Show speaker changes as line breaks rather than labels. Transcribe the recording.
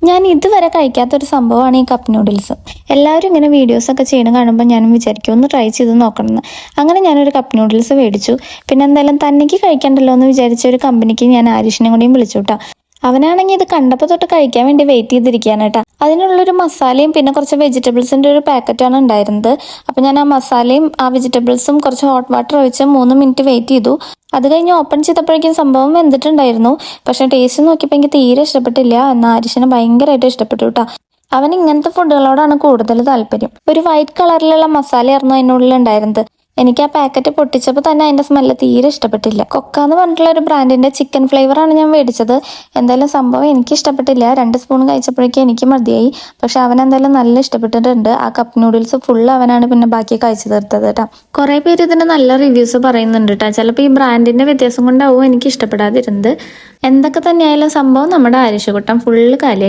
ഞാൻ ഇതുവരെ കഴിക്കാത്തൊരു സംഭവമാണ് ഈ കപ്പ് നൂഡിൽസ്. എല്ലാവരും ഇങ്ങനെ വീഡിയോസൊക്കെ ചെയ്യണം കാണുമ്പോൾ ഞാനും വിചാരിക്കും ഒന്ന് ട്രൈ ചെയ്ത് നോക്കണമെന്ന്. അങ്ങനെ ഞാനൊരു കപ്പ് നൂഡിൽസ് മേടിച്ചു. പിന്നെ എന്തായാലും തന്നെക്ക് കഴിക്കണ്ടല്ലോ എന്ന് വിചാരിച്ച ഒരു കമ്പനിക്ക് ഞാൻ ആരിഷിനെ കൂടിയും വിളിച്ചു കേട്ടോ. അവനാണെങ്കിൽ ഇത് കണ്ടപ്പോൾ തൊട്ട് കഴിക്കാൻ വേണ്ടി വെയിറ്റ് ചെയ്തിരിക്കുകയാണ് കേട്ടോ. അതിനുള്ളൊരു മസാലയും പിന്നെ കുറച്ച് വെജിറ്റബിൾസിൻ്റെ ഒരു പാക്കറ്റാണ് ഉണ്ടായിരുന്നത്. അപ്പോൾ ഞാൻ ആ മസാലയും ആ വെജിറ്റബിൾസും കുറച്ച് ഹോട്ട് വാട്ടർ ഒഴിച്ച് 3 മിനിറ്റ് വെയിറ്റ് ചെയ്തു. അത് കഴിഞ്ഞ് ഓപ്പൺ ചെയ്തപ്പോഴേക്കും സംഭവം വെന്തിട്ടുണ്ടായിരുന്നു. പക്ഷെ ടേസ്റ്റ് നോക്കിയപ്പോൾ എനിക്ക് തീരെ ഇഷ്ടപ്പെട്ടില്ല. എന്നാൽ ആരിഷിന് ഭയങ്കരമായിട്ട് ഇഷ്ടപ്പെട്ടു കേട്ടോ. അവൻ ഇങ്ങനത്തെ ഫുഡുകളോടാണ് കൂടുതൽ താല്പര്യം. ഒരു വൈറ്റ് കളറിലുള്ള മസാലയായിരുന്നു അതിനുള്ളിൽ ഉണ്ടായിരുന്നത്. എനിക്ക് ആ പാക്കറ്റ് പൊട്ടിച്ചപ്പോൾ തന്നെ അതിൻ്റെ സ്മെല്ല് തീരെ ഇഷ്ടപ്പെട്ടില്ല. കൊക്ക എന്ന് പറഞ്ഞിട്ടുള്ള ഒരു ബ്രാൻഡിൻ്റെ ചിക്കൻ ഫ്ലേവറാണ് ഞാൻ മേടിച്ചത്. എന്തായാലും സംഭവം എനിക്ക് ഇഷ്ടപ്പെട്ടില്ല. 2 സ്പൂൺ കഴിച്ചപ്പോഴേക്കും എനിക്ക് മതിയായി. പക്ഷെ അവൻ എന്തായാലും നല്ല ഇഷ്ടപ്പെട്ടിട്ടുണ്ട്. ആ കപ്പ് നൂഡിൽസ് ഫുള്ള് അവനാണ് പിന്നെ ബാക്കി കഴിച്ചു തീർത്തത് കേട്ടോ. കുറേ പേര് ഇതിന് നല്ല റിവ്യൂസ് പറയുന്നുണ്ട് കേട്ടോ. ചിലപ്പോൾ ഈ ബ്രാൻഡിൻ്റെ വ്യത്യാസം കൊണ്ടാവും എനിക്ക് ഇഷ്ടപ്പെടാതിരുന്നത്. എന്തൊക്കെ തന്നെയായാലും സംഭവം നമ്മുടെ ആരിഷ് കുട്ടൻ ഫുള്ള് കാലി.